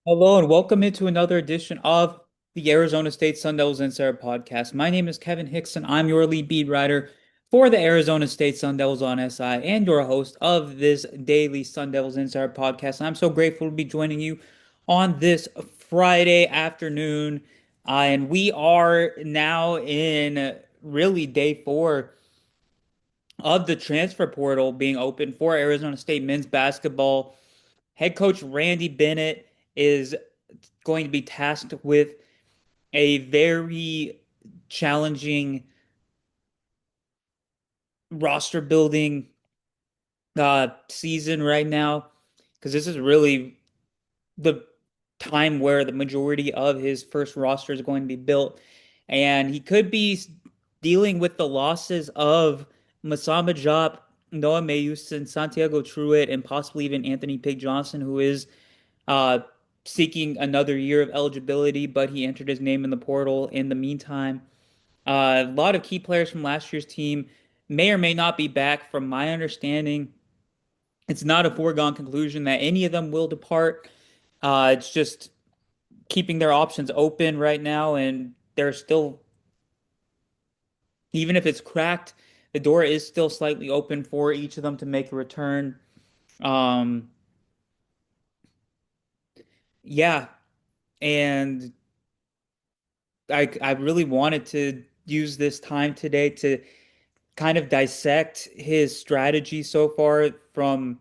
Hello and welcome into another edition of the Arizona State Sun Devils Insider Podcast. My name is Kevin Hickson. I'm your lead beat writer for the Arizona State Sun Devils on SI and your host of this daily Sun Devils Insider Podcast. I'm so grateful to be joining you on this Friday afternoon. And we are now in really day four of the transfer portal being open for Arizona State men's basketball. Head coach Randy Bennett is going to be tasked with a very challenging roster building season right now because this is really the time where the majority of his first roster is going to be built. And he could be dealing with the losses of Masamba Diop, Noah Mayusin, Santiago Truitt, and possibly even Anthony Pig Johnson, who is uh, seeking another year of eligibility, but he entered his name in the portal in the meantime. A lot of key players from last year's team may or may not be back. From my understanding, it's not a foregone conclusion that any of them will depart. It's just keeping their options open right now, and they're still, even if it's cracked, the door is still slightly open for each of them to make a return. Um, yeah, and I really wanted to use this time today to kind of dissect his strategy so far from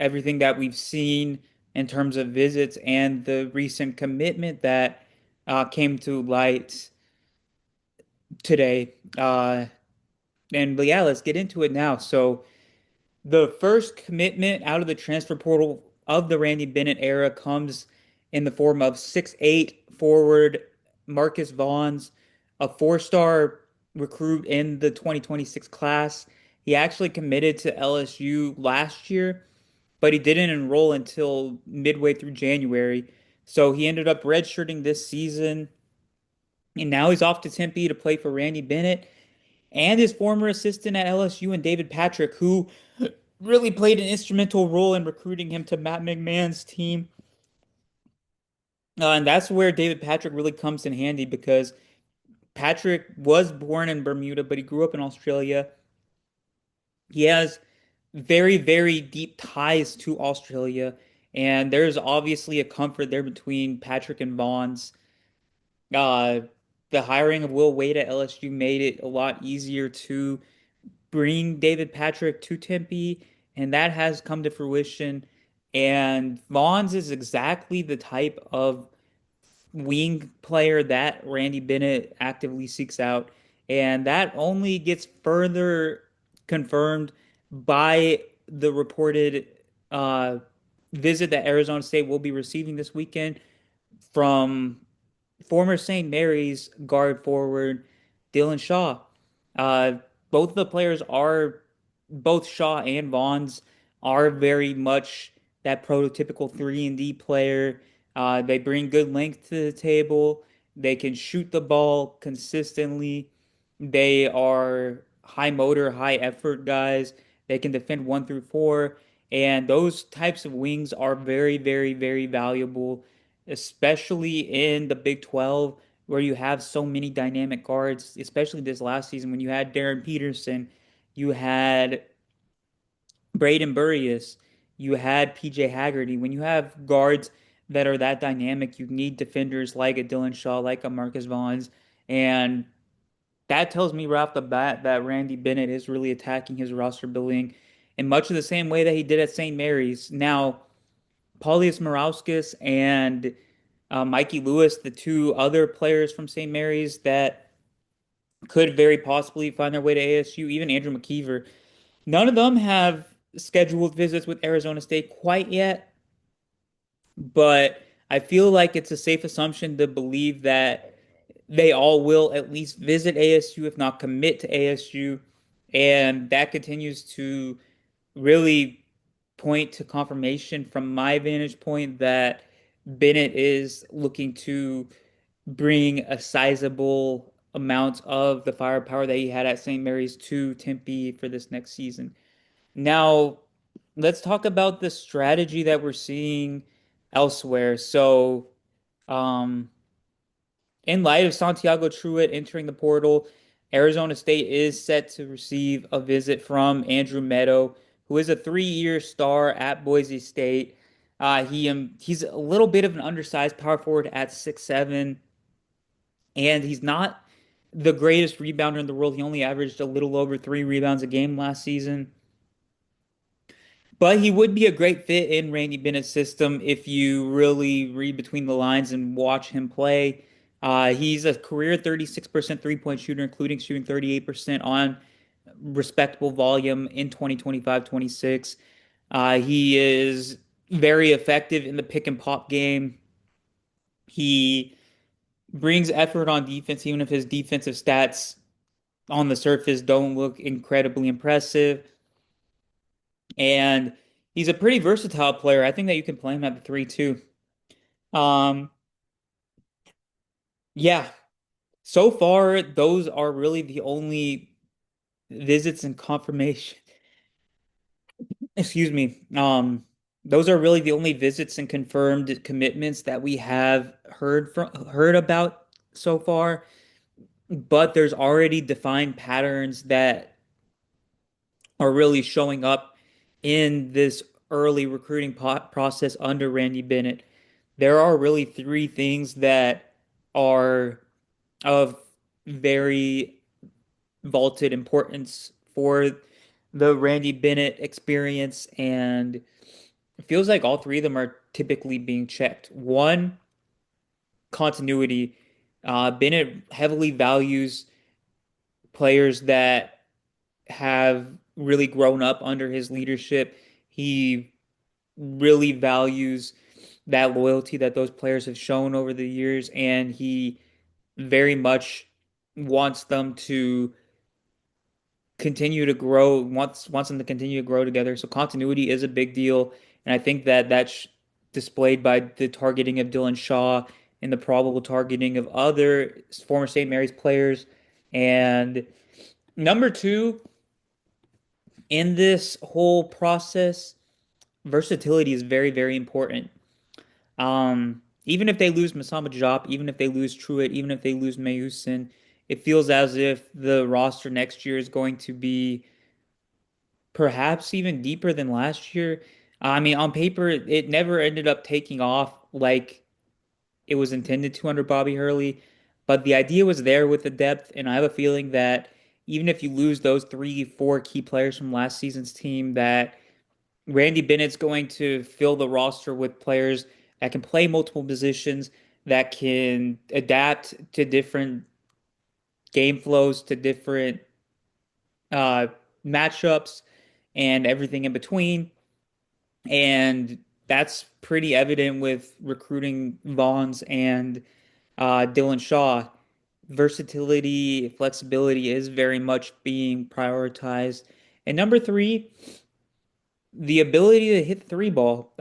everything that we've seen in terms of visits and the recent commitment that came to light today. And but yeah, let's get into it now. So the first commitment out of the transfer portal of the Randy Bennett era comes in the form of 6'8" forward Marcus Vaughns, a four-star recruit in the 2026 class. He actually committed to LSU last year, but he didn't enroll until midway through January. So he ended up redshirting this season, and now he's off to Tempe to play for Randy Bennett and his former assistant at LSU and David Patrick, who really played an instrumental role in recruiting him to Matt McMahon's team. And that's where David Patrick really comes in handy because Patrick was born in Bermuda, but he grew up in Australia. He has very, very deep ties to Australia, and there's obviously a comfort there between Patrick and Bonds. Uh, the hiring of Will Wade at LSU made it a lot easier to bring David Patrick to Tempe, and that has come to fruition. And Bonds is exactly the type of wing player that Randy Bennett actively seeks out. And that only gets further confirmed by the reported uh, visit that Arizona State will be receiving this weekend from former St. Mary's guard forward Dylan Shaw. Uh, both of the players are, both Shaw and Vaughns are very much that prototypical 3-and-D player. They bring good length to the table. They can shoot the ball consistently. They are high motor, high effort guys. They can defend 1 through 4. And those types of wings are very, very, very valuable, especially in the Big 12, where you have so many dynamic guards, especially this last season when you had Darren Peterson, you had Braden Burrius, you had PJ Haggerty. When you have guards that are that dynamic, you need defenders like a Dylan Shaw, like a Marcus Vaughns. And that tells me right off the bat that Randy Bennett is really attacking his roster building in much of the same way that he did at St. Mary's. Now, Paulius Morauskas and Mikey Lewis, the two other players from St. Mary's that could very possibly find their way to ASU, even Andrew McKeever. None of them have scheduled visits with Arizona State quite yet, but I feel like it's a safe assumption to believe that they all will at least visit ASU, if not commit to ASU. And that continues to really point to confirmation from my vantage point that Bennett is looking to bring a sizable amount of the firepower that he had at St. Mary's to Tempe for this next season. Now, let's talk about the strategy that we're seeing elsewhere. So, um, in light of Santiago Truitt entering the portal, Arizona State is set to receive a visit from Andrew Meadow, who is a three-year star at Boise State. He's a little bit of an undersized power forward at 6'7", and he's not the greatest rebounder in the world. He only averaged a little over 3 rebounds a game last season. But he would be a great fit in Randy Bennett's system if you really read between the lines and watch him play. He's a career 36% three-point shooter, including shooting 38% on respectable volume in 2025-26. He is very effective in the pick and pop game. He brings effort on defense, even if his defensive stats on the surface don't look incredibly impressive. And he's a pretty versatile player. I think that you can play him at the three too. Um, yeah. So far, those are really the only visits and confirmation. Excuse me. Those are really the only visits and confirmed commitments that we have heard about so far. But there's already defined patterns that are really showing up in this early recruiting process under Randy Bennett. There are really three things that are of very vaulted importance for the Randy Bennett experience, and it feels like all three of them are typically being checked. One, continuity. Bennett heavily values players that have really grown up under his leadership. He really values that loyalty that those players have shown over the years, and he very much wants them to continue to grow, wants them to continue to grow together. So continuity is a big deal, and I think that that's displayed by the targeting of Dylan Shaw and the probable targeting of other former St. Mary's players. And number two, in this whole process, versatility is very, very important. Even if they lose Masamba Diop, even if they lose Truitt, even if they lose Mayusin, it feels as if the roster next year is going to be perhaps even deeper than last year. I mean, on paper, it never ended up taking off like it was intended to under Bobby Hurley, but the idea was there with the depth, and I have a feeling that even if you lose those three, four key players from last season's team, that Randy Bennett's going to fill the roster with players that can play multiple positions, that can adapt to different game flows, to different uh, matchups, and everything in between. And that's pretty evident with recruiting Vaughns and Dylan Shaw. Versatility, flexibility is very much being prioritized. And number three, the ability to hit the three ball.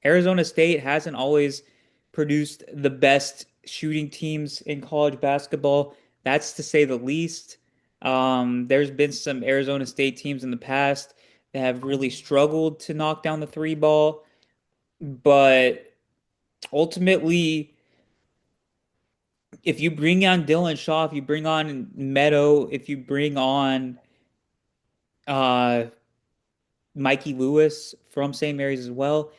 Arizona State hasn't always produced the best shooting teams in college basketball. That's to say the least. There's been some Arizona State teams in the past that have really struggled to knock down the three ball, but ultimately, if you bring on Dylan Shaw, if you bring on Meadow, if you bring on uh, Mikey Lewis from St. Mary's as well,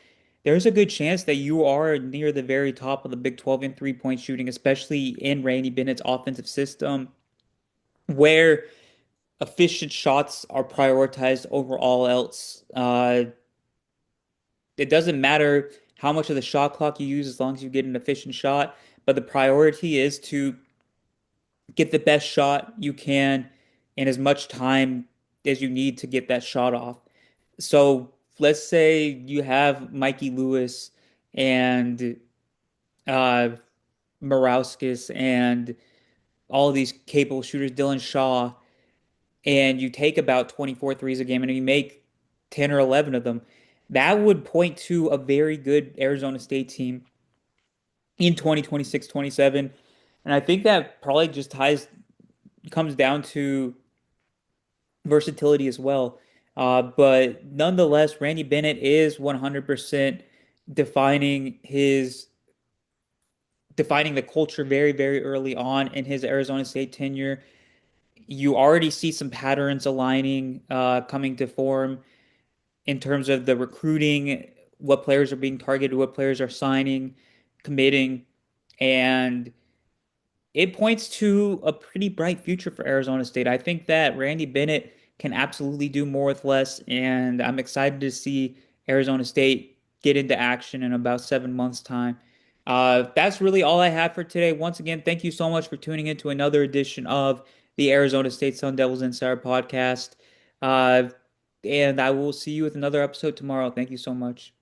there's a good chance that you are near the very top of the Big 12 in three-point shooting, especially in Randy Bennett's offensive system, where efficient shots are prioritized over all else. It doesn't matter how much of the shot clock you use as long as you get an efficient shot, but the priority is to get the best shot you can in as much time as you need to get that shot off. So let's say you have Mikey Lewis and uh, Morauskas and all of these capable shooters, Dylan Shaw, and you take about 24 threes a game and you make 10 or 11 of them. That would point to a very good Arizona State team in 2026, 27. And I think that probably just comes down to versatility as well. But nonetheless, Randy Bennett is 100% defining his defining the culture very, very early on in his Arizona State tenure. You already see some patterns aligning, coming to form in terms of the recruiting, what players are being targeted, what players are signing, committing, and it points to a pretty bright future for Arizona State. I think that Randy Bennett can absolutely do more with less, and I'm excited to see Arizona State get into action in about 7 months' time. That's really all I have for today. Once again, thank you so much for tuning in to another edition of the Arizona State Sun Devils Insider podcast. Uh, and I will see you with another episode tomorrow. Thank you so much.